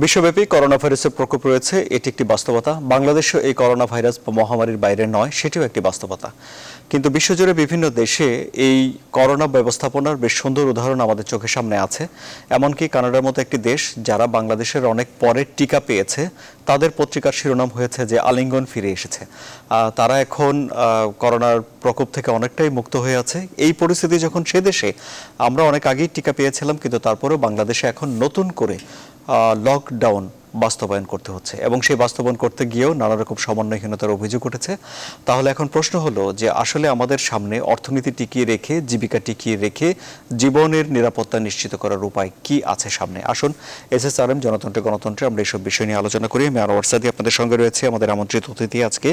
বিশ্বব্যাপী করোনা ভাইরাসের প্রকোপ রয়েছে, এটি একটি বাস্তবতা। বাংলাদেশও এই করোনা ভাইরাস বা মহামারীর বাইরে নয়, সেটিও একটি বাস্তবতা। কিন্তু বিশ্বজুড়ে বিভিন্ন দেশে এই করোনা ব্যবস্থাপনার বেশ সুন্দর উদাহরণ আমাদের চোখের সামনে আছে। এমনকি কানাডার মতো একটি দেশ, যারা বাংলাদেশের অনেক পরে টিকা পেয়েছে, তাদের পত্রিকার শিরোনাম হয়েছে যে আলিঙ্গন ফিরে এসেছে। তারা এখন করোনার প্রকোপ থেকে অনেকটাই মুক্ত হয়ে আছে। এই পরিস্থিতি যখন সে দেশে, আমরা অনেক আগেই টিকা পেয়েছিলাম, কিন্তু তারপরেও বাংলাদেশে এখন নতুন করে লকডাউন বাস্তবায়ন করতে হচ্ছে এবং সেই বাস্তবায়ন করতে গিয়েও নানা রকম সমন্বয়হীনতার অভিযোগ উঠেছে। তাহলে এখন প্রশ্ন হলো যে আসলে আমাদের সামনে অর্থনীতি টিকিয়ে রেখে, জীবিকা টিকিয়ে রেখে জীবনের নিরাপত্তা নিশ্চিত করার উপায় কি আছে সামনে? আসুন SSRM জনতন্ত্রে গণতন্ত্রে আমরা এইসব বিষয় নিয়ে আলোচনা করি। আমি আনোয়ার সাদি আপনাদের সঙ্গে রয়েছে। আমাদের আমন্ত্রিত অতিথি আজকে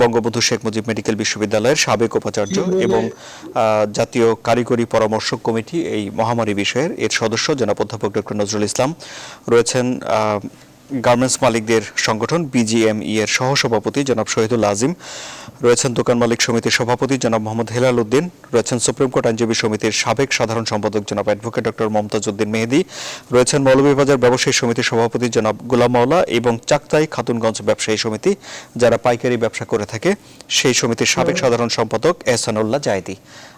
বঙ্গবন্ধু শেখ মুজিব মেডিকেল বিশ্ববিদ্যালয়ের সাবেক উপাচার্য এবং জাতীয় কারিগরি পরামর্শক কমিটি এই মহামারী বিষয়ের এর সদস্য জনাব অধ্যাপক ডক্টর নজরুল ইসলাম রয়েছেন, গার্মেন্টস মালিকদের সংগঠন BGME এর সহসভাপতি জনাব শহীদুল আজিম রয়েছেন, দোকান মালিক সমিতির সভাপতি জনাব মোহাম্মদ হেলাল উদ্দিন রয়েছেন, সুপ্রিম কোর্ট আইনজীবী সমিতির সাবেক সাধারণ সম্পাদক জনাব অ্যাডভোকেট ডক্টর মমতাজ উদ্দিন মেহেদি রয়েছেন, মৌলভীবাজার ব্যবসায়ী সমিতির সভাপতি জনাব গোলাম মাওলা এবং চাকতাই খাতুনগঞ্জ ব্যবসায়ী সমিতি, যারা পাইকারি ব্যবসা করে থাকে, সেই সমিতির সাবেক সাধারণ সম্পাদক এহসানুল্লাহ জায়েদি।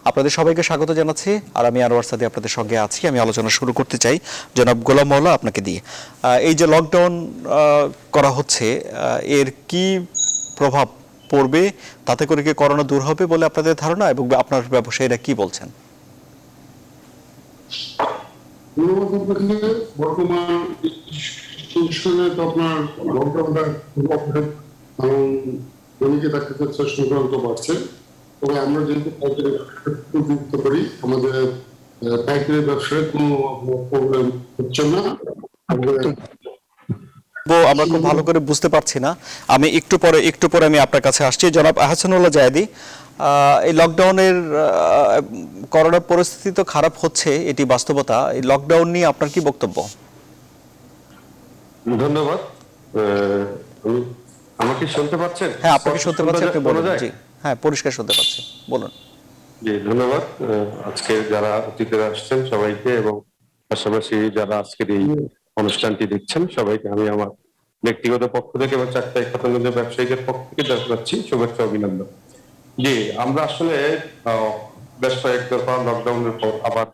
আপনাদের সবাইকে স্বাগত জানাচ্ছি। আর আমি আনোয়ার সাদি আপনাদের সঙ্গে আছি। আমি আলোচনা শুরু করতে চাই জনাব গোলাম মাওলা আপনাকে দিয়ে। এই যে লকডাউন করা হচ্ছে, এর কি প্রভাব পড়বে? তাতে করে কি করোনা দূর হবে বলে আপনাদের ধারণা, এবং আপনার ব্যবসায়ীরা কি বলছেন? বর্তমান আপনার লকডাউনটা সংক্রান্ত বাড়ছে। তবে আমরা যেহেতু প্রযুক্ত করি, আমাদের পাইকারি ব্যবসায় কোনো প্রবলেম হচ্ছে না। আমরা খুব ভালো করে বুঝতে পারছি না। আমি একটু পরে আমি আপনার কাছে আসছি। জনাব আহসানুল্লাহ জায়েদি, এই লকডাউনের করোনার পরিস্থিতি তো খারাপ হচ্ছে, এটি বাস্তবতা। এই লকডাউন নিয়ে আপনার কি বক্তব্য? ধন্যবাদ। আমাকে শুনতে পাচ্ছেন? হ্যাঁ, আপনাকে শুনতে পাচ্ছি, আপনি বলুন। জি হ্যাঁ, পরিষ্কার শুনতে পাচ্ছি, বলুন। জি ধন্যবাদ। আজকে যারা অতিথিরা আসছেন সবাইকে, এবং পাশাপাশি যারা আজকের এই অনুষ্ঠানটি দেখছেন সবাইকে আমি আমার ব্যক্তিগত পক্ষ থেকে এবং চাকতাই খাতুনগঞ্জের ব্যবসায়ীদের পক্ষ থেকে জানাচ্ছি শুভেচ্ছা অভিনন্দন। জি, আমরা আসলে বেশ কয়েক দফা লকডাউনের পর আবার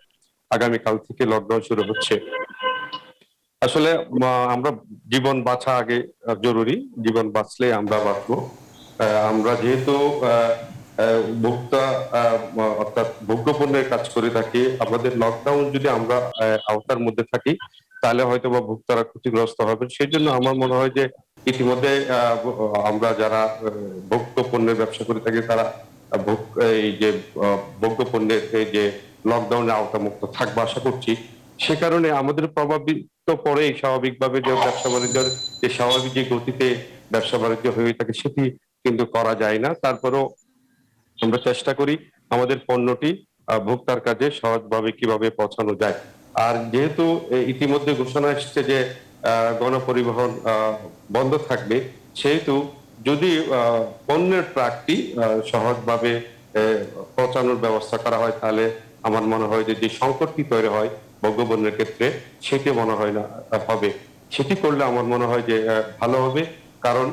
আগামীকাল থেকে লকডাউন শুরু হচ্ছে। আসলে আমরা জীবন বাঁচা আগে জরুরি, জীবন বাঁচলে আমরা বাঁচবো। আমরা যেহেতু ভোক্তা অর্থাৎ ভোগ্যপণ্যের কাজ করে থাকি, আমাদের লকডাউন যদি আমরা আওতার মধ্যে থাকি তাহলে হয়তো বা ভোক্তারা ক্ষতিগ্রস্ত হবে। সেই জন্য আমার মনে হয় যে ইতিমধ্যে আমরা যারা ভোগ্যপণ্যের ব্যবসা করে থাকি তারা এই যে ভোগ্যপণ্যের এই যে লকডাউনের আওতামুক্ত থাকবে আশা করছি। সে কারণে আমাদের প্রভাবিত পরে স্বাভাবিকভাবে যে ব্যবসা বাণিজ্যের যে স্বাভাবিক যে গতিতে ব্যবসা বাণিজ্য হয়ে থাকে সেটি কিন্তু করা যায় না। তারপরেও আমরা চেষ্টা করি আমাদের পণ্যটি ভোক্তার কাছে সহজভাবে কিভাবে পৌঁছানো যায়। আর যেহেতু ইতিমধ্যে ঘোষণা এসেছে যে গণপরিবহন বন্ধ থাকবে, সেহেতু যদি পণ্যের ট্রাকটি সহজভাবে পৌঁছানোর ব্যবস্থা করা হয় তাহলে আমার মনে হয় যে সংকটটি তৈরি হয় ভোগ্যপণ্যের ক্ষেত্রে সেটি মনে হয় না হবে। সেটি করলে আমার মনে হয় যে ভালো হবে, কারণ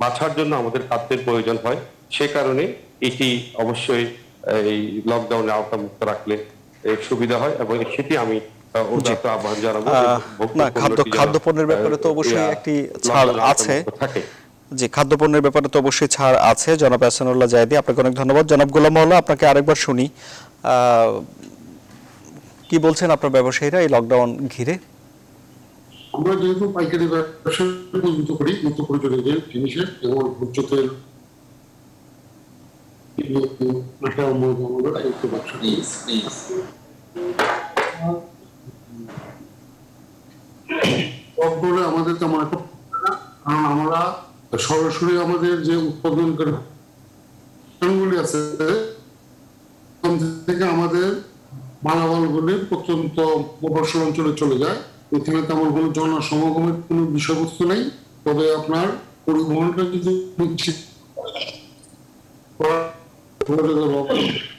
বাঁচার জন্য আমাদের খাদ্যের প্রয়োজন হয়। সে কারণে এটি অবশ্যই এই লকডাউনে আওতামুক্ত রাখলে সুবিধা হয়, এবং সেটি আমি আহ্বান জানাবো। খাদ্যপণ্যের ব্যাপারে তো অবশ্যই একটি ছাড় আছে। জি, খাদ্যপণ্যের ব্যাপারে তো অবশ্যই ছাড় আছে। জনাব আহসানুল্লাহ জায়েদি, আপনাকে অনেক ধন্যবাদ। জনাব গোলাম মাওলা, আপনাকে আরেকবার শুনি, কি বলছেন আপনার ব্যবসায়ীরা এই লকডাউন ঘিরে? আমরা যেহেতু পাইকারি ব্যবসা নিযুক্ত করি নিত্য প্রয়োজনীয় জিনিসের, যেমন ভোজ্য তেল, আমাদের তেমন একটা, কারণ আমরা সরাসরি আমাদের যে উৎপাদনকারী আছে থেকে আমাদের মালামালগুলি প্রত্যন্ত মফস্বল অঞ্চলে চলে যায়। এখানে তেমন কোনো জনসমাগমের কোনো বিষয়বস্তু নেই। তবে আপনার পরিবহনটা যদি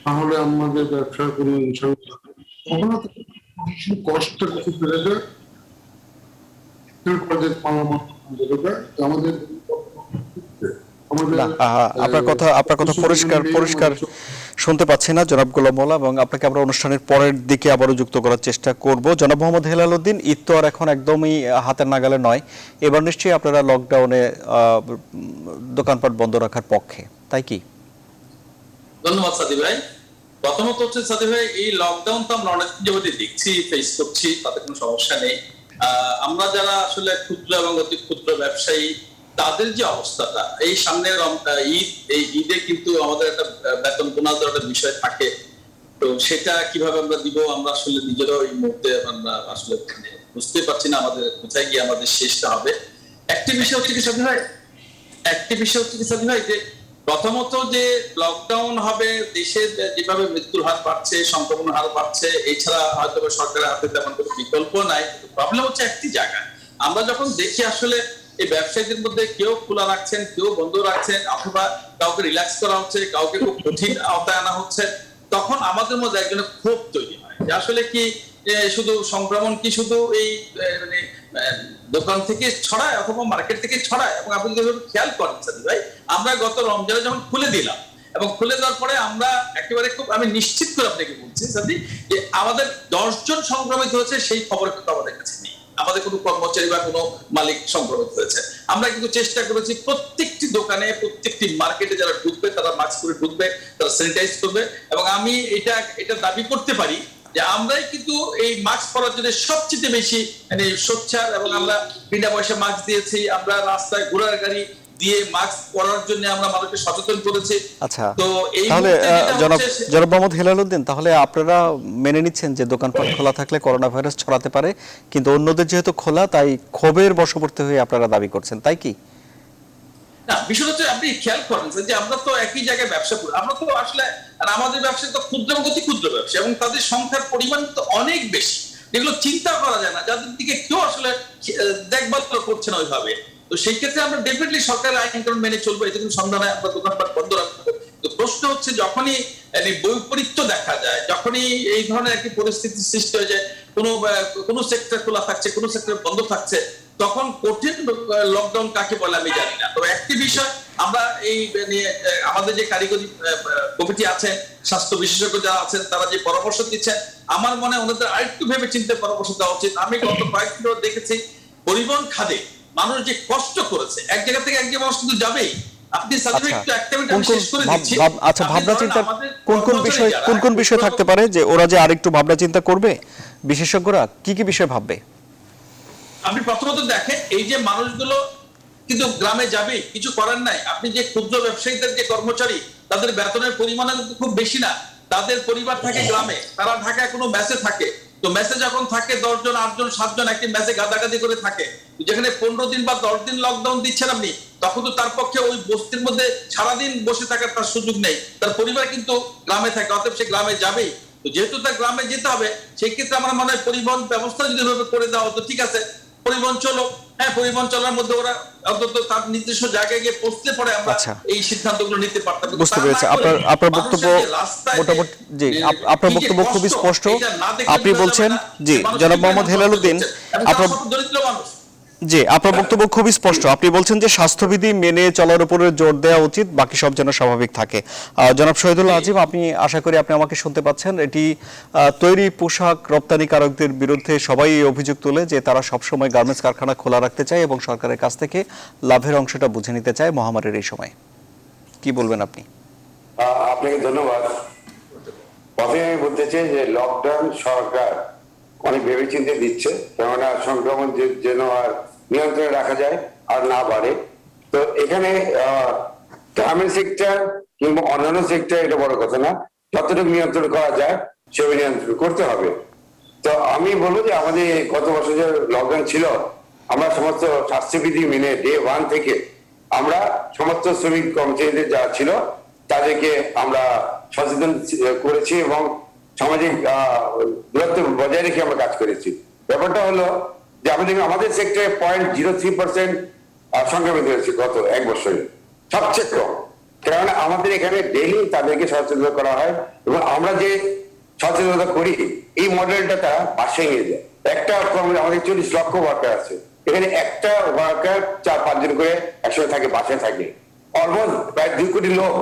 তাহলে আমাদের ব্যবসার কোনো কষ্ট কিছু বেড়ে যায়। প্রজেক্ট পার্লামেন্ট আমাদের আমাদের না আপনার কথা পরিষ্কার শুনতে পাচ্ছি না জনাব গোলাম মোল্লা, এবং আপনাকে আমরা অনুষ্ঠানের পরের দিকে আবারও যুক্ত করার চেষ্টা করব। জনাব মোহাম্মদ হেলাল উদ্দিন, ঈদ তো আর এখন একদমই হাতের নাগালে নয়, এবার নিশ্চয়ই আপনারা লকডাউনে দোকানপাট বন্ধ রাখার পক্ষে, তাই কি? ধন্যবাদ সাদি ভাই। প্রথমত হচ্ছে সাদি ভাই, এই লকডাউন তো আমরা অনেক যাবত দেখছি, ফেস করছি, তাতে কোনো সমস্যা নেই। আমরা যারা আসলে ক্ষুদ্র এবং অতি ক্ষুদ্র ব্যবসায়ী, তাদের যে অবস্থাটা, এই সামনের ঈদ, এই ঈদে কিন্তু আমাদের একটা বেতন বোনাস দেওয়ার একটা বিষয় থাকে। তো সেটা কিভাবে আমরা দিব, আমরা আসলে নিজেরাও এই মুহূর্তে আমরা আসলে বুঝতে পারছি না আমাদের কোথায় গিয়ে আমাদের শেষটা হবে। একটি বিষয় হচ্ছে কি সাদি ভাই, যে প্রথমত যে লকডাউন হবে, দেশে যেভাবে মৃত্যুর হার বাড়ছে, সংক্রমণের হার বাড়ছে, এছাড়া হয়তো সরকারের হাতে তেমন কোনো বিকল্প নাই। প্রবলেম হচ্ছে একটি জায়গায়, আমরা যখন দেখি আসলে এই ব্যবসায়ীদের মধ্যে কেউ খোলা রাখছেন, কেউ বন্ধ রাখছেন, অথবা কাউকে রিল্যাক্স করা হচ্ছে, কাউকে খুব কঠিন আওতায় আনা হচ্ছে, তখন আমাদের মধ্যে একজনের ক্ষোভ তৈরি হয় যে আসলে কি শুধু সংক্রমণ কি শুধু এই মানে দোকান থেকে ছড়ায় অথবা মার্কেট থেকে ছড়ায়। এবং আপনি যদি খেয়াল করেন সাদি ভাই, আমরা গত রমজানে যখন খুলে দিলাম, এবং খুলে দেওয়ার পরে আমরা একেবারে খুব, আমি নিশ্চিত করে আপনাকে বলছি সাদি, যে আমাদের 10 জন সংক্রমিত হয়েছে সেই খবর কিন্তু আমাদের কাছে নেই। আমাদের কোনো কর্মচারী বা কোনো মালিক সংক্রমিত হয়েছে। আমরা কিন্তু চেষ্টা করেছি প্রত্যেকটি দোকানে, প্রত্যেকটি মার্কেটে যারা ঢুকবে তারা মাস্ক পরে ঢুকবে, তারা স্যানিটাইজ করবে। এবং আমি এটা দাবি করতে পারি যে আমরাই কিন্তু এই মাস্ক পরার জন্য সবচেয়ে বেশি মানে সোচ্চার, এবং আমরা বিনা পয়সা মাস্ক দিয়েছি, আমরা রাস্তায় ঘোড়ার গাড়ি দিয়ে মাস্ক পরার জন্য আমরা মানুষকে সচেতন করেছি। আচ্ছা, তো এই তাহলে জনাব মোহাম্মদ হেলাল উদ্দিন, তাহলে আপনারা মেনে নিচ্ছেন যে দোকানপাট খোলা থাকলে করোনা ভাইরাস ছড়াতে পারে, কিন্তু অন্যদের যেহেতু খোলা তাই ক্ষোভের বশবর্তী হয়ে আপনারা দাবি করছেন, তাই কি? না, বিষয় হচ্ছে আপনি খেয়াল করেন যে আমরা তো একই জায়গায় ব্যবসা করি, আমরা তো আসলে, আর আমাদের ব্যবসা তো ক্ষুদ্র এবং অতি ক্ষুদ্র ব্যবসা, এবং তাদের সংখ্যার পরিমাণ তো অনেক বেশি, যেগুলো চিন্তা করা যায় না, যাদের দিকে কেউ আসলে দেখভাল করছে না ওইভাবে। তো সেই ক্ষেত্রে আমরা ডেফিনেটলি সরকারের আইন কানুন মেনে চলবো, এতে কোনো সন্দেহ নাই, আমরা দোকানপাট বন্ধ রাখবো। তো প্রশ্ন হচ্ছে যখনই বৈপরীত্য দেখা যায়, যখনই এই ধরনের একটি পরিস্থিতি সৃষ্টি হয়ে যায়, কোনো সেক্টর খোলা থাকছে, কোনো সেক্টর বন্ধ থাকছে, তখন কঠিন লকডাউন কাকে বলে আমি জানি না। তবে একটি বিষয়, আমরা এই নিয়ে আমাদের যে কারিগরি কমিটি আছেন, স্বাস্থ্য বিশেষজ্ঞ যারা আছেন, তারা যে পরামর্শ দিচ্ছেন, আমার মনে হয় ওনাদের আরেকটু ভেবে চিন্তে পরামর্শ দেওয়া উচিত। আমি গত কয়েকদিন দেখেছি পরিবহন খাতে মানুষ যে কষ্ট করেছে, এক জায়গা থেকে এক জায়গায় মানুষ কিন্তু যাবেই। আপনি ভাবনা চিন্তা কোন বিষয় থাকতে পারে যে ওরা যে আরেকটু ভাবনা চিন্তা করবে, বিশেষজ্ঞরা কি কি বিষয় ভাববে? আপনি প্রথমত দেখেন, এই যে মানুষগুলো কিন্তু গ্রামে যাবে, কিছু করার নাই। আপনি যে ক্ষুদ্র ব্যবসায়ীদের যে কর্মচারী, তাদের বেতনের পরিমাণ কিন্তু খুব বেশি না, তাদের পরিবার থাকে গ্রামে, তারা ঢাকায় কোনো মেসে থাকে। তো মেসে যখন থাকে 10 জন 8 জন 7 জন একটি মেসে গাদাগাদি করে থাকে, যেখানে 15 দিন বা 10 দিন লকডাউন দিচ্ছেন আপনি, তখন তো তার পক্ষে ওই বস্তির মধ্যে সারাদিন বসে থাকার তার সুযোগ নেই, তার পরিবার কিন্তু গ্রামে থাকে, অতএব সে গ্রামে যাবেই। তো যেহেতু তার গ্রামে যেতে হবে, সেই ক্ষেত্রে আমার মনে হয় পরিবহন ব্যবস্থা যদি এভাবে করে দেওয়া হতো, ঠিক আছে, পরিবহন চলো, হ্যাঁ, পরিবহন চলার মধ্যে ওরা অন্তত তার নির্দিষ্ট জায়গায় গিয়ে পৌঁছতে পারে, আমরা এই সিদ্ধান্তগুলো নিতে পারতাম। বুঝতে পেরেছি। আপনার বক্তব্য মোটামুটি, জি, আপনার বক্তব্য খুবই স্পষ্ট। আপনি বলছেন, জি জনাব মোহাম্মদ হেলাল উদ্দিন, আপনার বক্তব্য খুবই স্পষ্ট। আপনি বলছেন যে স্বাস্থ্যবিধি মেনে চলার উপরে জোর দেওয়া উচিত, বাকি সব যেন স্বাভাবিক থাকে। জনাব শহীদুল্লাহ আজিম, আপনি, আশা করি আপনি আমাকে শুনতে পাচ্ছেন। এটি তৈরি পোশাক রপ্তানিকারকদের বিরুদ্ধে সবাই এই অভিযোগ তোলে যে তারা সবসময় গার্মেন্টস কারখানা খোলা রাখতে চায় এবং সরকারের কাছ থেকে লাভের অংশটা বুঝে নিতে চায় মহামারীর এই সময়। কি বলবেন আপনি? আপনাকে ধন্যবাদ। প্রথমে আমি বলতে চাই যে লকডাউন সরকার অনেক ভেবেচিন্তে দিচ্ছে, কেননা সংক্রমণ যেন আর নিয়ন্ত্রণে রাখা যায় আর না বাড়ে। তো এখানে গার্মেন্ট সেক্টর কিংবা অন্যান্য সেক্টর এটা বড় কথা না, যতটুকু নিয়ন্ত্রণ করা যায় সেভাবে নিয়ন্ত্রণ করতে হবে। তো আমি বলবো যে আমাদের গত বছর যে লকডাউন ছিল, আমরা সমস্ত স্বাস্থ্যবিধি মেনে ডে 1 থেকে আমরা সমস্ত শ্রমিক কর্মচারীদের যা ছিল তাদেরকে আমরা সচেতন করেছি এবং সামাজিক দূরত্ব বজায় রেখে আমরা কাজ করেছি। ব্যাপারটা হলো যে আমাদের সেক্টরে 0.03% সংক্রমিত হয়েছে গত 1 বছরে, সবচেয়ে কম। কেননা আমাদের এখানে ডেইলি তাদেরকে সচেতন করা হয় এবং আমরা যে সচেতনতা করি এই মডেলটা তারা বাসায় নিয়ে যায়। একটা আমাদের 40 লক্ষ ওয়ার্কার আছে, এখানে একটা ওয়ার্কার 4-5 জন করে একসঙ্গে থাকে, বাসায় থাকে। অলমোস্ট প্রায় 2 কোটি লোক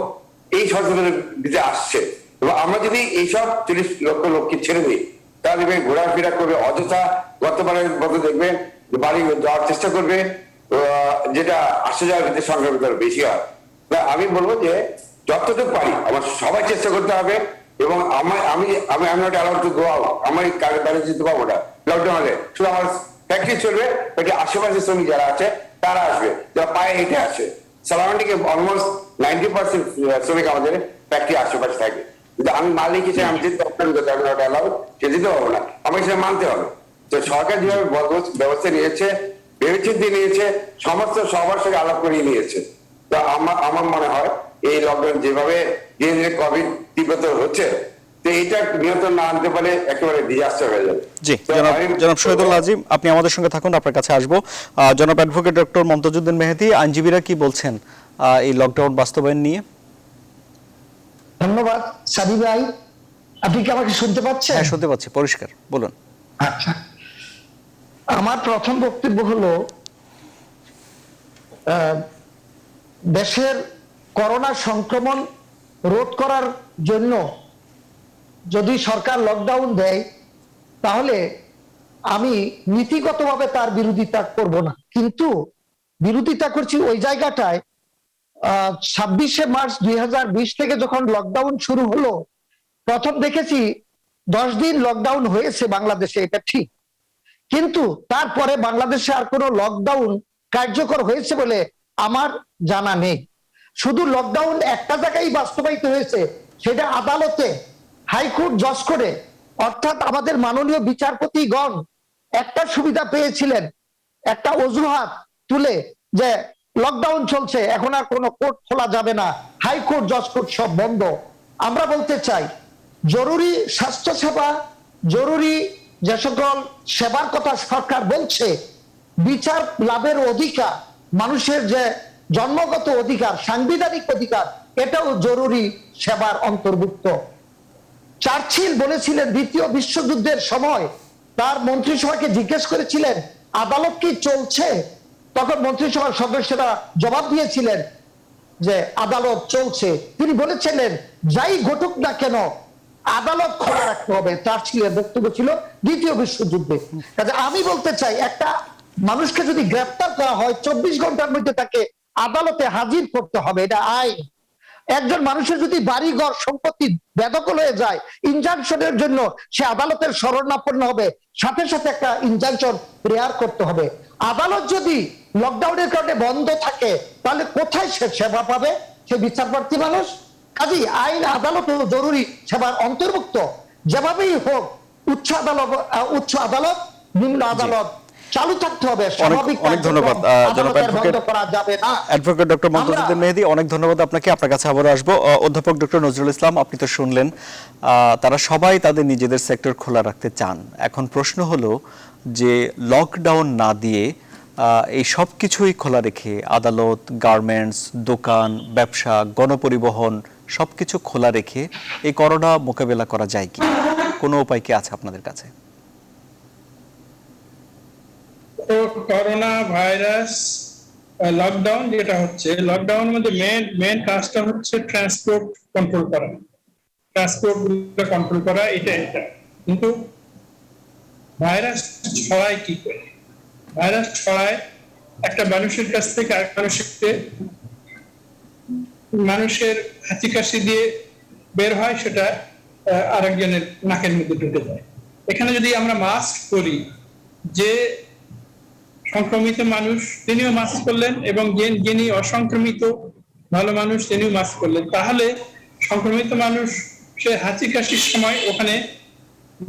এই সচেতনের দিকে আসছে। এবং আমরা যদি এইসব 40 লক্ষ লোককে ছেড়ে দিই, তাহলে ঘোরাফেরা করবে অযথা। গতবারের মতো দেখবেন বাড়ি যাওয়ার চেষ্টা করবে, যেটা আসা যাওয়ার ক্ষেত্রে সংক্রমিত বেশি হয়। আমি বলবো যে যতটুকু পারি আমার সবাই চেষ্টা করতে হবে। এবং আমি not allowed to go out, আমার বাইরে যেতে পারবো না লকডাউন হলে। শুধু আমার ফ্যাক্টরি চলবে, ফ্যাক্টরি আশেপাশে শ্রমিক যারা আছে তারা আসবে, যারা পায়ে হেঁটে আসে। সারাউন্ডিং অলমোস্ট 90% শ্রমিক আমাদের ফ্যাক্টরি আশেপাশে থাকে। কিন্তু আমি মালিক হিসেবে আমি যেতে পারবো না, আমি নট অ্যালাউড, সে যেতে পারবো না, আমাকে সেটা মানতে হবে। তো সরকার যেভাবে ব্যবস্থা নিয়েছে, ভেবেচিন্তে নিয়েছে, সমস্ত সবার সঙ্গে আলাপ করিয়ে নিয়েছে। তো আমার মনে হয় এই লকডাউন যেভাবে ধীরে ধীরে কোভিড তীব্রতর হচ্ছে, তো এইটা নিয়ন্ত্রণ না আনতে পারে একেবারে ডিজাস্টার হয়ে যাবে। জি, জনাব শহীদুল আজিম, আপনি আমাদের সঙ্গে থাকুন, আপনার কাছে আসবো। জনাব অ্যাডভোকেট ডক্টর মমতাজউদ্দিন মেহেদী, আইনজীবীরা কি বলছেন এই লকডাউন বাস্তবায়ন নিয়ে? ধন্যবাদ সাদি ভাই, আপনি কি আমাকে শুনতে পাচ্ছেন? হ্যাঁ, শুনতে পাচ্ছি, পরিষ্কার, বলুন। আচ্ছা, আমার প্রথম বক্তব্য হলো দেশের করোনা সংক্রমণ রোধ করার জন্য যদি সরকার লকডাউন দেয়, তাহলে আমি নীতিগতভাবে তার বিরোধিতা করব না, কিন্তু বিরোধিতা করছি ওই জায়গাটায় 26শে মার্চ 2020 থেকে যখন লকডাউন শুরু হলো, প্রথম দেখেছি 10 দিন লকডাউন হয়েছে বাংলাদেশে, এটা ঠিক, কিন্তু তারপরে বাংলাদেশে আর কোনো লকডাউন কার্যকর হয়েছে বলে আমার জানা নেই। শুধু লকডাউন একটা জায়গায় বাস্তবায়িত হয়েছে, সেটা আদালতে, হাইকোর্ট জজ করে, অর্থাৎ আমাদের মাননীয় বিচারপতিগণ একটা সুবিধা পেয়েছিলেন, একটা অজুহাত তুলে যে লকডাউন চলছে, এখন আর কোনো কোর্ট খোলা যাবে না, হাইকোর্ট জজ কোর্ট সব বন্ধ। আমরা বলতে চাই, জরুরি স্বাস্থ্য সেবা, জরুরি যে সকল সেবার কথা সরকার বলছে, বিচার লাভের অধিকার, মানুষের যে জন্মগত অধিকার, সাংবিধানিক অধিকার, এটাও জরুরি সেবার অন্তর্ভুক্ত। চার্চিল বলেছিলেন দ্বিতীয় বিশ্বযুদ্ধের সময়, তার মন্ত্রিসভাকে জিজ্ঞেস করেছিলেন আদালত কি চলছে, তখন মন্ত্রিসভার সদস্যরা জবাব দিয়েছিলেন যে আদালত চলছে। তিনি বলেছিলেন যাই ঘটুক না কেন আদালত খোলা রাখতে হবে। চার্চিলের বক্তব্য ছিল দ্বিতীয় বিশ্বযুদ্ধে। কাজে আমি বলতে চাই, একটা মানুষকে যদি গ্রেফতার করা হয় 24 ঘন্টার মধ্যে তাকে আদালতে হাজির করতে হবে, এটা আইন। একজন মানুষের যদি বাড়িঘর সম্পত্তি বেদখল হয়ে যায়, ইনজাংশনের জন্য সে আদালতের শরণাপন্ন হবে, সাথে সাথে একটা ইনজাংশন প্রেয়ার করতে হবে। আদালত যদি লকডাউনের কারণে বন্ধ থাকে, তাহলে কোথায় সে সেবা পাবে, সে বিচারপ্রার্থী মানুষ? কাজেই আইন আদালত জরুরি সেবার অন্তর্ভুক্ত। যেভাবেই হোক উচ্চ আদালত, নিম্ন আদালত চালু থাকতে হবে। অনেক ধন্যবাদ জনাব অ্যাডভোকেট ডক্টর মমতাজউদ্দিন মেহেদী, অনেক ধন্যবাদ আপনাকে। আপনার কাছে আবারও আসবো। অধ্যাপক ডক্টর নজরুল ইসলাম, আপনি তো শুনলেন তারা সবাই তাদের নিজেদের সেক্টর খোলা রাখতে চান। এখন প্রশ্ন হলো যে লকডাউন না দিয়ে এই সব কিছুই খোলা রেখে আদালত, গার্মেন্টস, দোকান, ব্যবসা, গণপরিবহন সবকিছু খোলা রেখে এই করোনা মোকাবেলা করা যায় কি? কোনো উপায় কি আছে আপনাদের কাছে? করোনা ভাইরাস লকডাউন যেটা হচ্ছে, লকডাউনের মধ্যে মেন কাজটা হচ্ছে ট্রান্সপোর্ট কন্ট্রোল করা, কন্ট্রোল করা, এটা কিন্তু ভাইরাস ছড়ায় কি করে? ভাইরাস ছড়ায় একটা মানুষের কাছ থেকে আরেক মানুষের হাঁচি কাশি দিয়ে বের হয়, সেটা আরেকজনের নাকের মধ্যে ঢুকে যায়। এখানে যদি আমরা মাস্ক করি, যে সংক্রমিত মানুষ তিনিও মাস্ক করলেন এবং যিনি অসংক্রমিত ভালো মানুষ তিনিও মাস্ক করলেন, তাহলে সংক্রমিত মানুষ সে হাঁচি কাশির সময় ওখানে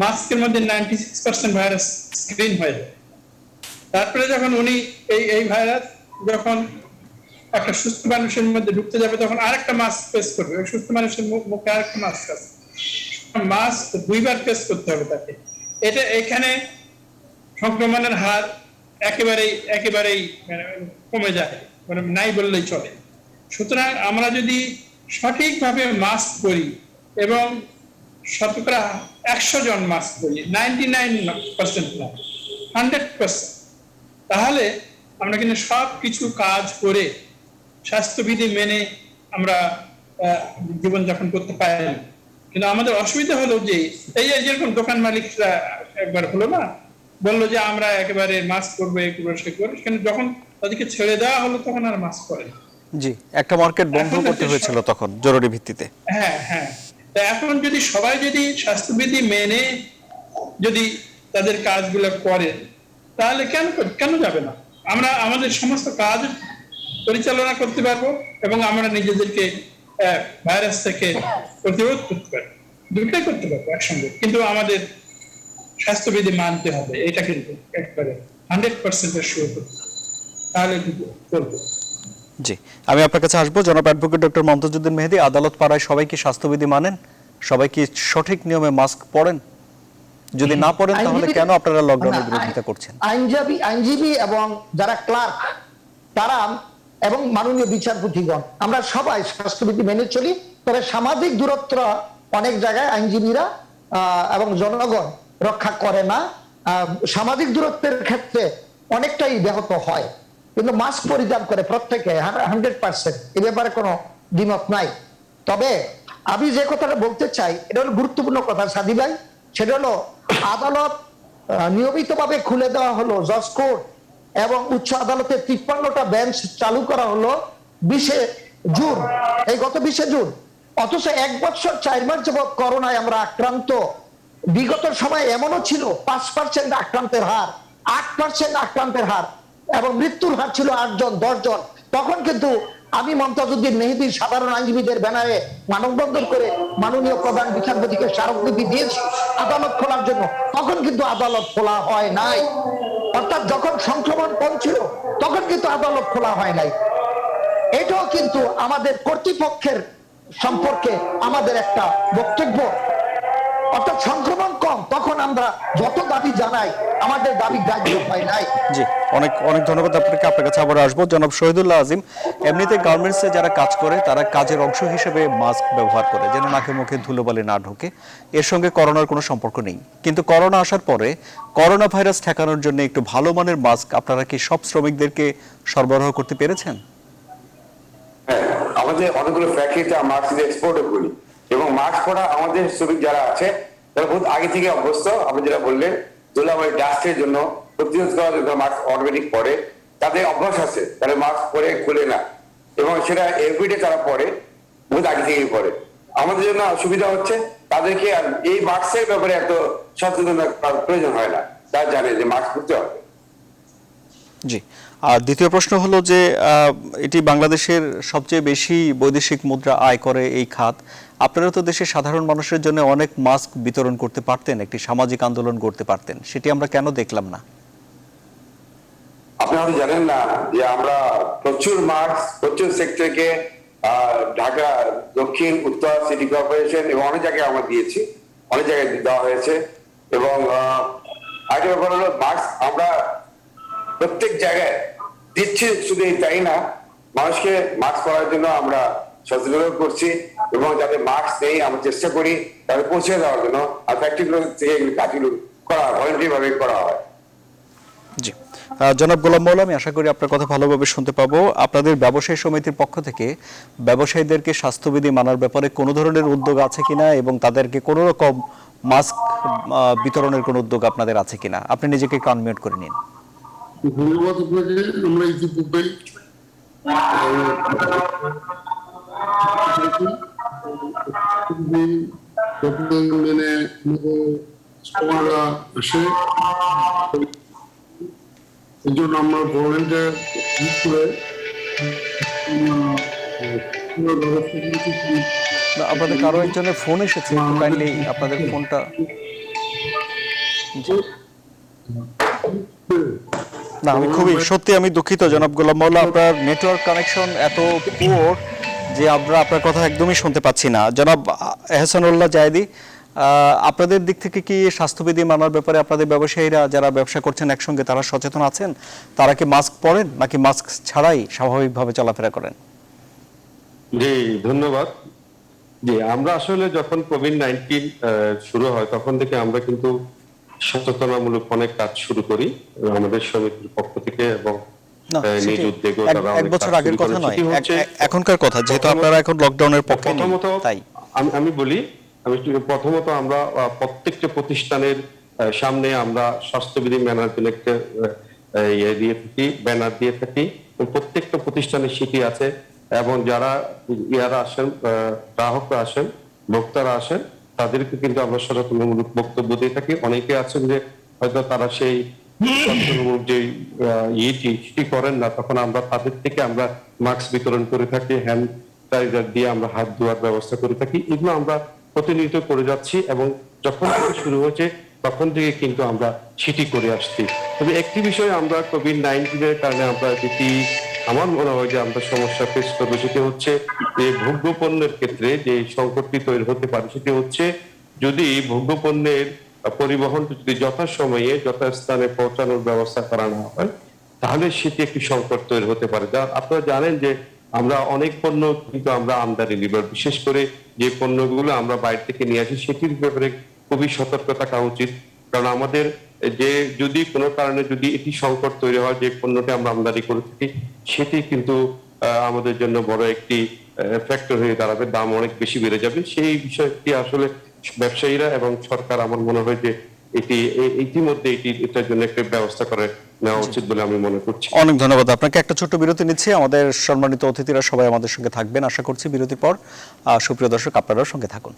মাস্কের মধ্যে 96% ভাইরাস স্ক্রিন হয়ে যায়। তারপরে যখন উনি এই ভাইরাস যখন একটা সুস্থ মানুষের মধ্যে ঢুকতে যাবে, তখন আরেকটা মাস্ক ফেস করবে, ওই সুস্থ মানুষের মুখে আরেকটা মাস্ক আছে, মাস্ক 2 বার ফেস করতে হবে তাকে। এটা এখানে সংক্রমণের হার একেবারেই কমে যায়, মানে নাই বললেই চলে। সুতরাং আমরা যদি সঠিকভাবে মাস্ক করি এবং শতকরা 100 জন মাস্ক করি, 99% না 100%, তাহলে আমরা কিন্তু সব কিছু কাজ করে স্বাস্থ্যবিধি মেনে আমরা জীবনযাপন করতে পারি। কিন্তু আমাদের অসুবিধা হলো যে এই যে যেরকম দোকান মালিকরা একবার হলো না, বললো যে আমরা একেবারে মাস্ক করবো, একেবারে সে করবো, কিন্তু যখন তাদেরকে ছেড়ে দেওয়া হলো তখন আর মাস্ক করে না। জি, একটা মার্কেট বন্ধ করতে হয়েছিল তখন জরুরি ভিত্তিতে। হ্যাঁ হ্যাঁ, তা এখন যদি সবাই যদি স্বাস্থ্যবিধি মেনে যদি তাদের কাজগুলো করে, তাহলে কেন যাবে না? আমরা আমাদের সমস্ত কাজ পরিচালনা করতে পারবো এবং আমরা নিজেদেরকে ভাইরাস থেকে প্রতিরোধ করতে পারবো, দুটোই করতে পারবো একসঙ্গে। কিন্তু আমাদের স্বাস্থ্যবিধি মানতে হবে, এটা কিন্তু একবারে 100% শিওর করতে হবে, তাহলে কিন্তু করবো। জি, আমি আপনার কাছে আসবো। জনাব অ্যাডভোকেট ডক্টর মমতাজউদ্দিন মেহেদী, আদালত পাড়ায় সবাই কি স্বাস্থ্যবিধি মানেন? সবাই কি সঠিক নিয়মে মাস্ক পরেন? যদি না পড়েন তাহলে কেন আপনারা লকডাউনের বিরোধিতা করছেন? আইনজীবী এবং যারা ক্লার্ক তারা এবং মাননীয় বিচারপতিগণ আমরা সবাই স্বাস্থ্যবিধি মেনে চলি। তবে সামাজিক দূরত্ব অনেক জায়গায় আইনজীবীরা এবং জনগণ রক্ষা করে না। সামাজিক দূরত্বের ক্ষেত্রে অনেকটাই ব্যাহত হয়, কিন্তু মাস্ক পরিধান করে প্রত্যেকে 100%, এই ব্যাপারে কোনো দ্বিমত নাই। তবে আমি যে কথাটা বলতে চাই এটা হলো গুরুত্বপূর্ণ কথা সাদি ভাই, সেটা হলো আদালত নিয়মিতভাবে খুলে দেওয়া হলো, জজ কোর্ট এবং উচ্চ আদালতে 53টা বেঞ্চ চালু করা হলো 20 জুন, এই গত 20 জুন। অথচ 1 বছর 4 মাস যাবৎ করোনায় আমরা আক্রান্ত। বিগত সময় এমনও ছিল 5% আক্রান্তের হার, 8% আক্রান্তের হার এবং মৃত্যুর হার ছিল 8 জন 10 জন। তখন কিন্তু আমি মমতাজউদ্দিন মেহেদী সাধারণ আইনজীবীদের ব্যানারে মানববন্ধন করে মাননীয় প্রধান বিচারপতিকে স্মারকলিপি দিয়েছি আদালত খোলার জন্য। তখন কিন্তু আদালত খোলা হয় নাই, অর্থাৎ যখন সংক্রমণ কম ছিল তখন কিন্তু আদালত খোলা হয় নাই। এটাও কিন্তু আমাদের কর্তৃপক্ষের সম্পর্কে আমাদের একটা বক্তব্য, অর্থাৎ সংক্রমণ কম তখন আমরা যত দাবি জানাই আমাদের দাবি গ্রাহ্য হয় নাই। জি, অনেক অনেক ধন্যবাদ আপনাকে। আপনার কাছে আবার আসবো। জনাব শহীদুল্লাহ আজিম, এমনিতে গার্মেন্টসে যারা কাজ করে তারা কাজের অংশ হিসেবে মাস্ক ব্যবহার করে যেন নাকে মুখে ধুলোবালি না ঢোকে, এর সঙ্গে করোনার কোনো সম্পর্ক নেই। কিন্তু করোনা আসার পরে করোনা ভাইরাস ঠেকানোর জন্য একটু ভালো মানের মাস্ক আপনারা কি সব শ্রমিকদেরকে সরবরাহ করতে পেরেছেন? হ্যাঁ, আমাদের অনেকগুলো ফ্যাক্টরিতে মাস্ক এক্সপোর্টও করি এবং মাস্ক পরা আমাদের শ্রমিক যারা আছে তারা বহুত আগে থেকে অভ্যস্ত। আপনি যেটা বললেন ধুলাবালি ডাস্টের জন্য প্রতিরোধ করার জন্য মাস্ক অটোমেটিক পরে, তাদের অভ্যাস আছে, তারা মাস্ক পরে খুলে না এবং সেটা এভরিডে তারা পরে, বহুত আগে থেকেই পরে। আমাদের জন্য সুবিধা হচ্ছে তাদেরকে আর এই মাস্কের ব্যাপারে এত সচেতনতা প্রয়োজন হয় না, তারা জানে যে মাস্ক পরতে হবে। জি, আর দ্বিতীয় প্রশ্ন হলো যে এটি বাংলাদেশের সবচেয়ে বেশি বৈদেশিক মুদ্রা আয় করে এই খাত। আপনারা তো দেশের সাধারণ মানুষের জন্য অনেক মাস্ক বিতরণ করতে পারতেন, একটি সামাজিক আন্দোলন করতে পারতেন, সেটি আমরা কেন দেখলাম না? আপনারা হয়তো জানেন না যে আমরা প্রচুর মাস্ক প্রচুর সেক্টরকে ঢাকা দক্ষিণ উত্তর সিটি কর্পোরেশন এবং অনেক জায়গায় আমরা দিয়েছি, অনেক জায়গায় দেওয়া হয়েছে। এবং আরেকটা ব্যাপার হলো মাস্ক আমরা প্রত্যেক জায়গায় দিচ্ছি, শুধু তাই না, মানুষকে মাস্ক পরার জন্য আমরা সচেতন করছি এবং যাতে মাস্ক নেই আমরা চেষ্টা করি তাদের পৌঁছে দেওয়ার জন্য। আর ফ্যাক্টরিগুলো থেকে এগুলো কাজগুলো করা হয়, ভলেন্টারি ভাবে করা হয়। জি, জনাব গোলাম মওলা, আমি আশা করি আপনার কথা ভালোভাবে শুনতে পাবো। আপনাদের ব্যবসায়ী সমিতির পক্ষ থেকে ব্যবসায়ীদেরকে স্বাস্থ্যবিধি মানার ব্যাপারে কোনো ধরনের উদ্যোগ আছে কিনা এবং তাদেরকে কোনো রকম মাস্ক বিতরণের কোনো উদ্যোগ আপনাদের আছে কিনা? আপনি নিজেকে একটু আনমিউট করে নিন। ধন্যবাদ আপনাকে। আমরা ইতিপূর্বেই মেনে সমাজরা আসে, এই জন্য আমরা ভলেন্টিয়ার করে আপনাদের কারো একজনের ফোন এসেছে, একটু কাইন্ডলি আপনাদের ফোনটা। না, আমি খুবই সত্যি আমি দুঃখিত জনাব গোলাম মওলা, আপনার নেটওয়ার্ক কানেকশন এত পুয়ার যে আমরা আপনার কথা একদমই শুনতে পাচ্ছি না। জনাব এহসানুল্লাহ জায়েদি, আপনাদের দিক থেকে কি স্বাস্থ্যবিধি মানার ব্যাপারে আপনাদের ব্যবসায়ীরা যারা ব্যবসা করছেন একসঙ্গে তারা সচেতন আছেন? তারা কি মাস্ক পরেন নাকি মাস্ক ছাড়াই স্বাভাবিকভাবে চলাফেরা করেন? জি, ধন্যবাদ। জি, আমরা আসলে যখন কোভিড-19 শুরু হয় তখন থেকে আমরা কিন্তু সচেতনামূলক অনেক কাজ শুরু করি আমাদের সমিতির পক্ষ থেকে, এবং না, নিজ সেটি উদ্যোগেও এক- তারা এক অনেক বছর কাজ আগের শুরু কথা করেন। নয়, সেটি হচ্ছে এখনকার কথা, যেহেতু প্রথমত- আপনারা এখন লকডাউনের পক্ষে নেই, প্রথমত তাই আমি বলি, প্রথমত আমরা প্রত্যেকটা প্রতিষ্ঠানের সামনে আমরা স্বাস্থ্যবিধি মেনার জন্য একটা ইয়ে দিয়ে থাকি, ব্যানার দিয়ে থাকি। এবং প্রত্যেকটা প্রতিষ্ঠানে সেটি আছে, এবং যারা ইয়ারা আসেন, গ্রাহকরা আসেন, ভোক্তারা আসেন, তাদেরকে কিন্তু আমরা সচেতনমূলক বক্তব্য দিয়ে থাকি। অনেকে আছেন যে হয়তো তারা সেই সচেতনমূলক যে সেটি করেন না, তখন আমরা তাদের থেকে আমরা মাস্ক বিতরণ করে থাকি, হ্যান্ড স্যানিটাইজার দিয়ে আমরা হাত ধোয়ার ব্যবস্থা করে থাকি। এগুলো আমরা প্রতিনিয়ত করে যাচ্ছি, এবং যখন থেকে শুরু হয়েছে তখন থেকে কিন্তু আমরা সেটি করে আসছি। তবে একটি বিষয় আমরা কোভিড-19 কারণে আমরা যেটি আমার মনে হয় যে আমরা সমস্যা ফেস করবো, সেটি হচ্ছে যে ভোগ্যপণ্যের ক্ষেত্রে যে সংকটটি তৈরি হতে পারে, সেটি হচ্ছে যদি ভোগ্যপণ্যের পরিবহন যদি যথাসময়ে যথাস্থানে পৌঁছানোর ব্যবস্থা করা না হয়, তাহলে সেটি একটি সংকট তৈরি হতে পারে। যা আপনারা জানেন যে আমরা অনেক পণ্য কিন্তু আমরা আমদানি নির্ভর, বিশেষ করে যে পণ্যগুলো আমরা বাইরে থেকে নিয়ে আসি সেটির ব্যাপারে খুবই সতর্ক থাকা উচিত। কারণ আমাদের যে যদি কোনো কারণে যদি এটি সংকট তৈরি হয়, যে পণ্যটি আমরা আমদানি করে থাকি, সেটি কিন্তু আমাদের জন্য বড় একটি ফ্যাক্টর হয়ে দাঁড়াবে, দাম অনেক বেশি বেড়ে যাবে। সেই বিষয়টি আসলে ব্যবসায়ীরা এবং সরকার আমার মনে হয় যে এটি ইতিমধ্যে এটার জন্য একটা ব্যবস্থা করে নেওয়া উচিত বলে আমি মনে করছি। অনেক ধন্যবাদ আপনাকে। একটা ছোট্ট বিরতি নিচ্ছি, আমাদের সম্মানিত অতিথিরা সবাই আমাদের সঙ্গে থাকবেন আশা করছি বিরতির পর। সুপ্রিয় দর্শক, আপনারাও সঙ্গে থাকুন।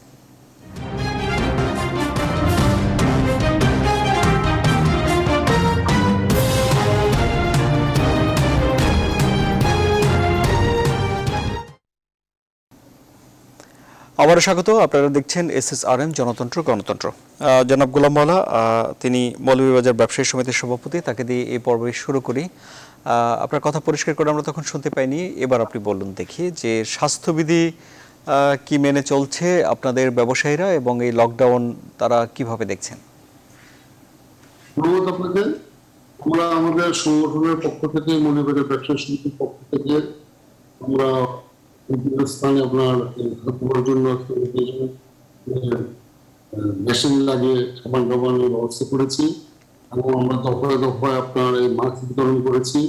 আবারও স্বাগত। আপনারা দেখছেন SSRM জনতন্ত্র গণতন্ত্র। জনাব গোলাম মাওলা, তিনি মৌলভীবাজার ব্যবসায়ী সমিতির সভাপতি, তাকে দিয়ে এই পর্ব শুরু করি। আপনার কথা পরিষ্কার করে আমরা তখন শুনতে পাইনি, এবার আপনি বলুন দেখি যে স্বাস্থ্যবিধি কি মেনে চলছে আপনাদের ব্যবসায়ীরা, এবং এই লকডাউন তারা কিভাবে দেখছেন? ধন্যবাদ আপনাকে। আমরা আমাদের সংগঠনের পক্ষ থেকে, মৌলভীবাজার ব্যবসায়ী সমিতির পক্ষ থেকে আমরা বিভিন্ন স্থানে আপনার করার জন্য মেশিন লাগিয়ে সাবান টাবানের ব্যবস্থা করেছি, এবং আমরা দফায় দফায় আপনার এই মাস্ক বিতরণ করেছি।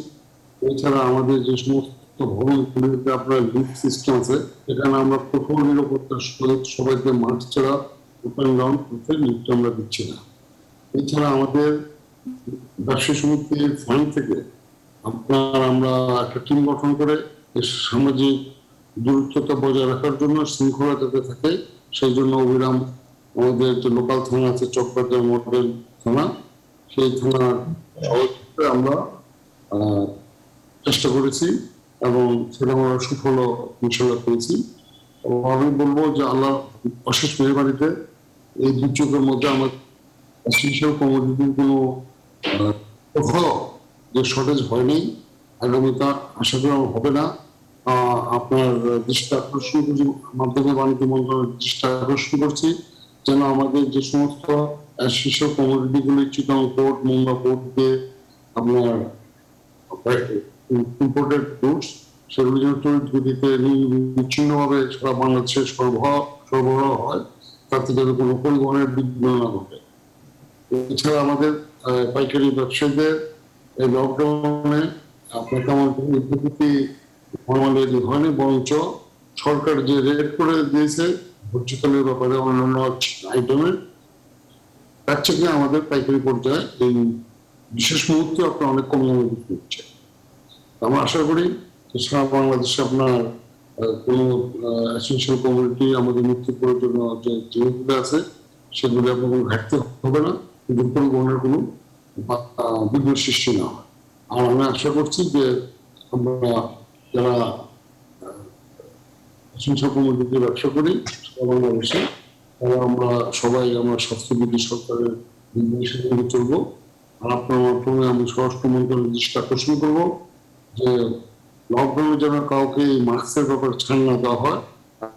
এছাড়া আমাদের যে সমস্ত ভবনগুলিতে আপনার লিফট সিস্টেম আছে, এখানে আমরা কঠোর নিরাপত্তার সহিত সবাইকে মাস্ক ছাড়া আপ অ্যান্ড ডাউন করতে লিফট আমরা দিচ্ছি না। এছাড়া আমাদের ব্যবসায়ী সমিতির ফান্ড থেকে আপনার আমরা একটা টিম গঠন করে সামাজিক দূরত্বতা বজায় রাখার জন্য, শৃঙ্খলা যাতে থাকে সেই জন্য অবিরাম আমাদের যে লোকাল থানা আছে, চকবাজার মডেল থানা, সেই থানার সহযোগিতায় আমরা চেষ্টা করেছি, এবং সেটা আমরা সুফল ইনশাল্লাহ পেয়েছি। এবং আমি বলবো যে আল্লাহ অশেষ মেহরবানিতে এই দুর্যোগের মধ্যে আমার শীর্ষের কমোডিটির কোনো কোথাও যে শর্টেজ হয়নি, আগামীতে আশা করা হবে না। আপনার দৃষ্টি আকর্ষণ করছি, মাধ্যমে বাণিজ্য মন্ত্রণালয়ের দৃষ্টি আকর্ষণ করছি যেন আমাদের যে সমস্ত শীর্ষ কমোডিটি গুলি চিটাং পোর্ট, মুম্বাই পোর্ট দিয়ে আপনার ইম্পোর্টেড গুডস, সেগুলি যেন তড়িৎ গতিতে বিচ্ছিন্নভাবে সারা বাংলাদেশে সরবরাহ হয়, তাতে যেন কোনো পরিবহনের বিঘ্ন না ঘটে। এছাড়া আমাদের পাইকারি ব্যবসায়ীদের এই লকডাউনে আপনার তেমন উদ্যোগী ফর্মালিটি হয়নি, বরঞ্চ সরকার যে রেট করে দিয়েছে ভর্তিকালের ব্যাপারে অন্যান্য আইটেমের, তার থেকে আমাদের পাইকারি পর্যায়ে এই বিশেষ মুহূর্তে আপনার অনেক কম দামে বিক্রি হচ্ছে। আমরা আশা করি সারা বাংলাদেশে আপনার কোনো এসেনশিয়াল কমিউনিটি আমাদের নিত্য প্রয়োজনীয় যে জিনিসগুলো আছে সেগুলি আপনার কোনো ঘাটতি হবে না, কিন্তু পরিবহনের কোনো বিঘ্ন সৃষ্টি না হয়। আর আমি আশা করছি যে আমরা যারা এসেনশিয়াল কমিউনিটিতে ব্যবসা করি সারা বাংলাদেশে, তারা আমরা সবাই আমরা স্বাস্থ্যবিধি সরকারের নির্দেশে মেনে চলবো। আর আপনার মাধ্যমে আমি স্বরাষ্ট্র মন্ত্রণালয়ের দৃষ্টি আকর্ষণ করবো যে লকডাউনে যেন কাউকে এই মাস্কের ব্যাপারে ছাড় না দেওয়া হয়,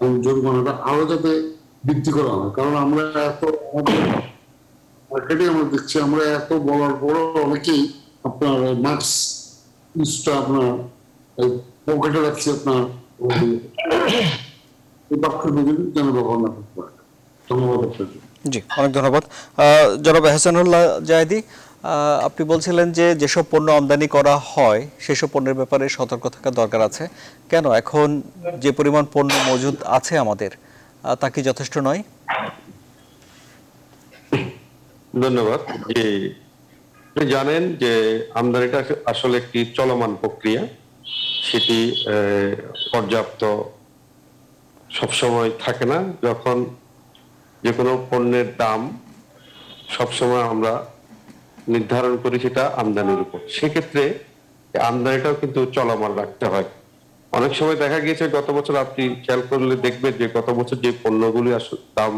এবং জরিমানাটা আরো যাতে বৃদ্ধি করা হয়। কারণ আমরা এত মার্কেটে আমরা দেখছি, আমরা এত বলার পরও অনেকেই আপনার মাস্ক ইউজটা আপনার পকেটে রাখছি, আপনার এই বাক্যের যেন ব্যবহার না করতে পারে। ধন্যবাদ আপনাকে। জি, অনেক ধন্যবাদ। জনাব এহসানুল্লাহ জায়েদি, আপনি বলছিলেন যে যেসব পণ্য আমদানি করা হয় সেসব পণ্যের ব্যাপারে সতর্ক থাকা দরকার আছে। কেন এখন যে পরিমাণ পণ্য মজুদ আছে আমাদের তা কি যথেষ্ট নয়? ধন্যবাদ। যে আপনি জানেন যে আমদানিটা আসলে একটি চলমান প্রক্রিয়া, সেটি পর্যাপ্ত সবসময় থাকে না। যখন যে কোনো পণ্যের দাম সবসময় আমরা নির্ধারণ করি সেটা আমদানির উপর, সেক্ষেত্রে আমদানিটাও কিন্তু চলমান রাখতে হয়। অনেক সময় দেখা গিয়েছে গত বছর, আপনি খেয়াল করলে দেখবেন যে গত বছর যে পণ্যগুলি আসলে দাম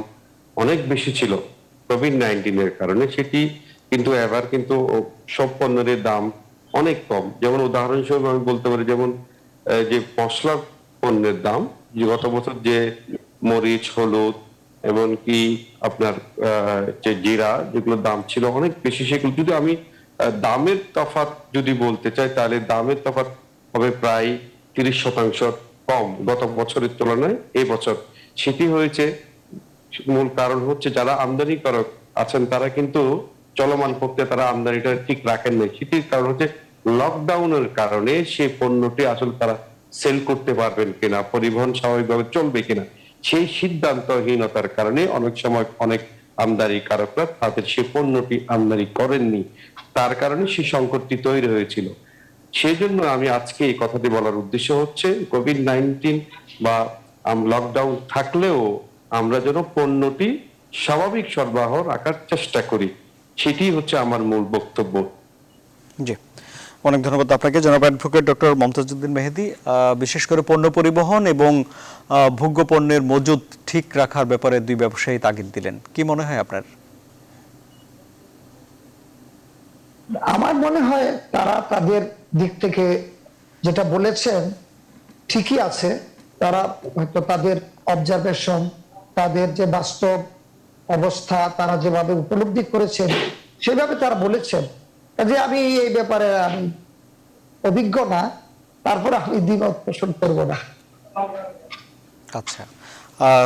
অনেক বেশি ছিল কোভিড-19 এর কারণে, সেটি কিন্তু এবার কিন্তু সব পণ্যের দাম অনেক কম। যেমন উদাহরণস্বরূপ আমি বলতে পারি, যেমন যে মশলা পণ্যের দাম, যে গত বছর যে মরিচ, হলুদ, এমনকি আপনার যে জিরা, যেগুলোর দাম ছিল অনেক বেশি, সেগুলো যদি আমি দামের তফাৎ যদি বলতে চাই, তাহলে দামের তফাৎ হবে প্রায় 30% কম গত বছরের তুলনায় এই বছর। সেটি হয়েছে, মূল কারণ হচ্ছে যারা আমদানিকারক আছেন তারা কিন্তু চলমান প্রক্রিয়া, তারা আমদানিটা ঠিক রাখেন নাই। সেটির কারণ হচ্ছে লকডাউনের কারণে সেই পণ্যটি আসলে তারা সেল করতে পারবেন কিনা, পরিবহন স্বাভাবিকভাবে চলবে কিনা, সেই সিদ্ধান্তহীনতার কারণে অনেক সময় অনেক আমদানিকারকরা তাদের সেই পণ্যটি আমদানি করেননি। তার কারণে সেই সংকটটি তৈরি হয়েছিল। সেই জন্য আমি আজকে এই কথাটি বলার উদ্দেশ্য হচ্ছে, কোভিড-19 বা লকডাউন থাকলেও আমরা যেন পণ্যটি স্বাভাবিক সরবরাহ রাখার চেষ্টা করি, সেটি হচ্ছে আমার মূল বক্তব্য। জি, অনেক ধন্যবাদ আপনাকে জনাব অ্যাডভোকেট ডক্টর মমতাজউদ্দিন মেহেদী। বিশেষ করে পণ্য পরিবহন এবং ভোগ্য পণ্যের মজুদ ঠিক রাখার ব্যাপারে দুই ব্যবসায়ী তাগিদ দিলেন। কি মনে হয় আপনার? আমার মনে হয় তারা তাদের দিক থেকে যেটা বলেছেন ঠিকই আছে। তারা হয়তো তাদের অবজারভেশন, তাদের যে বাস্তব অবস্থা তারা যেভাবে উপলব্ধি করেছেন সেভাবে তারা বলেছেন। যে আমি এই ব্যাপারে আমি অভিজ্ঞ না, তারপরে আমি দ্বিমত পোষণ করবো না। আচ্ছা,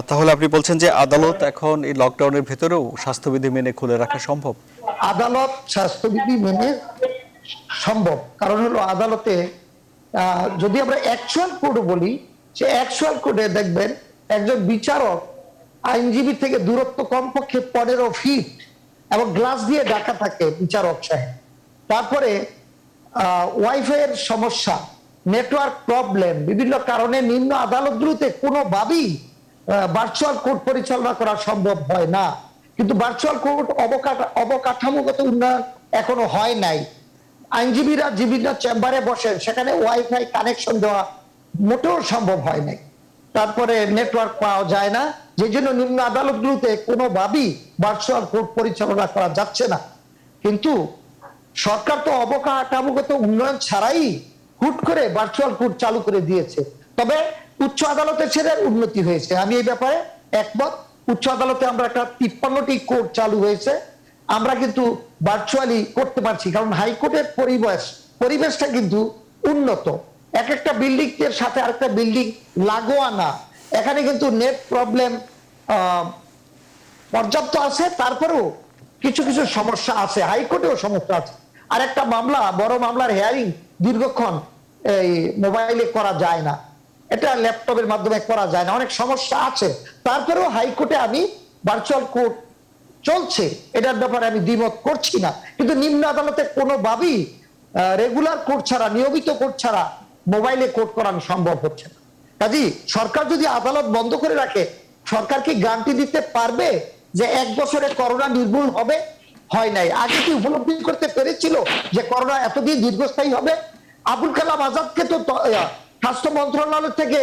তাহলে আপনি বলছেন যে আদালত এখন এই লকডাউনের ভেতরেও স্বাস্থ্যবিধি মেনে খুলে রাখা সম্ভব? আদালত স্বাস্থ্যবিধি মেনে সম্ভব, কারণ হলো আদালতে যদি আমরা অ্যাকচুয়াল কোড বলি, সে অ্যাকচুয়াল কোডে দেখবেন একজন বিচারক আইনজীবী থেকে দূরত্ব কমপক্ষে 15 ফিট এবং গ্লাস দিয়ে ঢাকা থাকে বিচারক সাহেব। তারপরে ওয়াইফাই এর সমস্যা, নেটওয়ার্ক প্রবলেম, বিভিন্ন কারণে নিম্ন আদালতগুলোতে কোনোভাবেই ভার্চুয়াল কোর্ট পরিচালনা করা সম্ভব হয় না। কিন্তু ভার্চুয়াল কোর্ট অবকাঠামোগত উন্নয়ন এখনো হয় নাই। আইনজীবীরা বিভিন্ন চেম্বারে বসেন, সেখানে ওয়াইফাই কানেকশন দেওয়া মোটেও সম্ভব হয় নাই। তারপরে নেটওয়ার্ক পাওয়া যায় না, যে জন্য নিম্ন আদালতগুলোতে কোনোভাবেই ভার্চুয়াল কোর্ট পরিচালনা করা যাচ্ছে না। কিন্তু সরকার তো অবকাঠামোগত উন্নয়ন ছাড়াই হুট করে ভার্চুয়াল কোর্ট চালু করে দিয়েছে। তবে উচ্চ আদালতে ছেড়ে উন্নতি হয়েছে, আমি এই ব্যাপারে একমত। উচ্চ আদালতে আমরা একটা 53টি কোর্ট চালু হয়েছে, আমরা কিন্তু ভার্চুয়ালি করতে পারছি, কারণ হাইকোর্টের পরিবেশটা কিন্তু উন্নত। এক একটা বিল্ডিং এর সাথে আরেকটা বিল্ডিং লাগোয়া না, এখানে কিন্তু নেট প্রবলেম পর্যাপ্ত আছে। তারপরেও কিছু কিছু সমস্যা আছে, হাইকোর্টেও সমস্যা আছে। আর একটা মামলা, বড় মামলার হেয়ারিং দীর্ঘক্ষণ এই মোবাইলে করা যায় না, এটা ল্যাপটপের মাধ্যমে করা যায় না, অনেক সমস্যা আছে। তারপরেও হাইকোর্টে আমি ভার্চুয়াল কোর্ট চলছে, এটার ব্যাপারে আমি দ্বিমত করছি না। কিন্তু নিম্ন আদালতে কোনোভাবেই রেগুলার কোর্ট ছাড়া, নিয়মিত কোর্ট ছাড়া মোবাইলে কোর্ট করানো সম্ভব হচ্ছে না। কাজী সরকার যদি আদালত বন্ধ করে রাখে, সরকার কি গ্যারান্টি দিতে পারবে যে 1 বছরে করোনা নির্মূল হবে? হয় নাই। আগে কি উপলব্ধি করতে পেরেছিল যে করোনা এতদিন দীর্ঘস্থায়ী হবে? আবুল কালাম আজাদকে তো স্বাস্থ্য মন্ত্রণালয় থেকে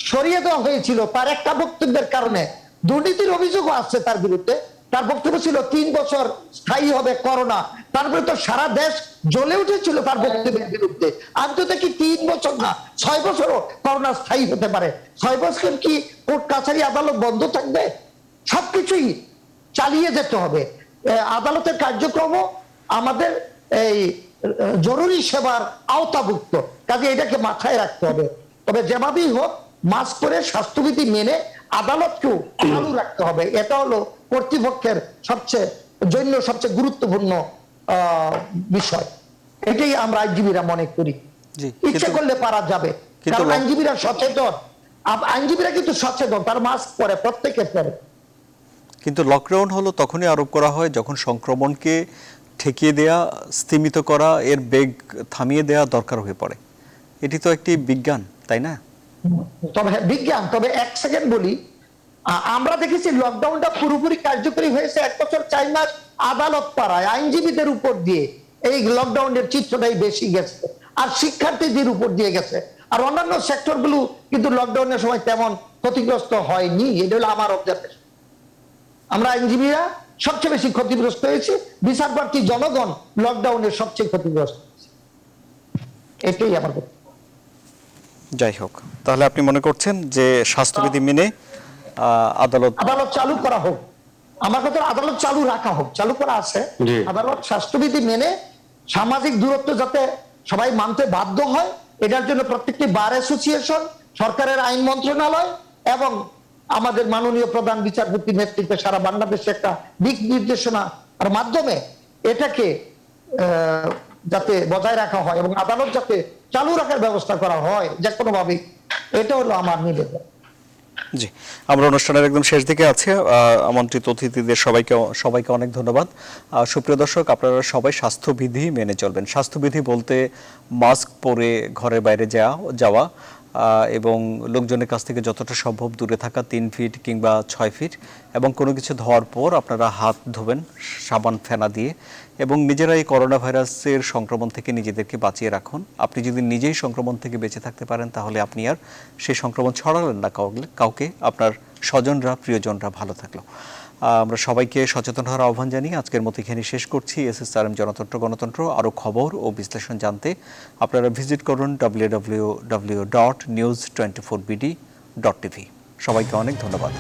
সরিয়ে দেওয়া হয়েছিল তার একটা বক্তব্যের কারণে। দুর্নীতির অভিযোগও আসছে তার বিরুদ্ধে। তার বক্তব্য ছিল 3 বছর স্থায়ী হবে করোনা, তারপরে তো সারা দেশ জ্বলে উঠেছিল তার বক্তব্যের বিরুদ্ধে। আমি তো দেখি 3 বছর না 6 বছরও করোনা স্থায়ী হতে পারে। 6 বছর কি কোর্ট কাছারি আদালত বন্ধ থাকবে? সবকিছুই চালিয়ে যেতে হবে। আদালতের কার্যক্রম আমাদের এই জরুরি সেবার আওতাভুক্ত, কাজে এটাকে মাথায় রাখতে হবে। তবে যেভাবেই হোক মাস্ক পরে স্বাস্থ্যবিধি মেনে আদালতকেও চালু রাখতে হবে, এটা হলো কর্তৃপক্ষের সবচেয়ে গুরুত্বপূর্ণ বিষয়। এটাই আমরা আইনজীবীরা মনে করি। জি, ইচ্ছে কিন্তু- করলে পারা যাবে, কিন্তু কারণ লক- আইনজীবীরা সচেতন। আইনজীবীরা কিন্তু সচেতন, তার মাস্ক পরে, প্রত্যেকে পরে। কিন্তু লকডাউন হলো তখনই আরোপ করা হয় যখন সংক্রমণকে ঠেকিয়ে দেয়া, স্তীমিত করা, এর বেগ থামিয়ে দেয়া দরকার হয়ে পড়ে। এটি তো একটি বিজ্ঞান, তাই না? তবে বিজ্ঞান, তবে এক সেকেন্ড বলি, আমরা দেখেছি লকডাউনটা পুরোপুরি কার্যকরী হয়েছে 1 বছর 4 মাস আদালত পাড়ায় আইনজীবীদের উপর দিয়ে। এই লকডাউনের চিত্রটাই বেশি গেছে, আর শিক্ষার্থীদের উপর দিয়ে গেছে। আর অন্যান্য সেক্টরগুলো কিন্তু লকডাউনের সময় তেমন ক্ষতিগ্রস্ত হয়নি। এটা হলো আমার অবজারভেশন। আমরা আইনজীবীরা সবচেয়ে বেশি ক্ষতিগ্রস্ত হয়েছি, বিচার প্রার্থী জনগণ লকডাউনের সবচেয়ে ক্ষতিগ্রস্ত হয়েছে। এটাই আমার বক্তব্য। যাই হোক, তাহলে আপনি মনে করছেন যে স্বাস্থ্যবিধি মেনে আদালত আদালত চালু করা হোক। আমার কথা আদালত চালু রাখা হোক, চালু করা আছে। জি। আদালত স্বাস্থ্যবিধি মেনে সামাজিক দূরত্ব যাতে সবাই মানতে বাধ্য হয়, এটার জন্য প্রত্যেকটি বার অ্যাসোসিয়েশন, সরকারের আইন মন্ত্রণালয় এবং আমাদের মাননীয় প্রধান বিচারপতি নেতৃত্বে সারা বাংলাদেশে একটা দিক নির্দেশনার মাধ্যমে এটাকে যাতে বজায় রাখা হয় এবং আদালত যাতে চালু রাখার ব্যবস্থা করা হয় যে কোনো ভাবে, এটা হলো আমার নিবেদন। জি, আমরা অনুষ্ঠানের একদম শেষ দিকে আছি। আমন্ত্রিত অতিথিদের সবাইকে অনেক ধন্যবাদ। সুপ্রিয় দর্শক, আপনারা সবাই স্বাস্থ্যবিধি মেনে চলবেন। স্বাস্থ্যবিধি বলতে মাস্ক পরে ঘরের বাইরে যাওয়া এবং লোকজনের কাছ থেকে যতটা সম্ভব দূরে থাকা, 3 ফিট কিংবা 6 ফিট, এবং কোনো কিছু ধোয়ার পর আপনারা হাত ধোবেন সাবান ফেনা দিয়ে, এবং নিজেরা এই করোনা ভাইরাসের সংক্রমণ থেকে নিজেদেরকে বাঁচিয়ে রাখুন। আপনি যদি নিজেই সংক্রমণ থেকে বেঁচে থাকতে পারেন তাহলে আপনি আর সেই সংক্রমণ ছড়ালেন না কাউকে, আপনার স্বজনরা, প্রিয়জনরা ভালো থাকলো। আমরা সবাইকে সচেতন হওয়ার আহ্বান জানিয়ে আজকের মতো এখানে শেষ করছি। SSRM জনতন্ত্র গণতন্ত্র। আরও খবর ও বিশ্লেষণ জানতে আপনারা ভিজিট করুন www.news24bd.tv। সবাইকে অনেক ধন্যবাদ।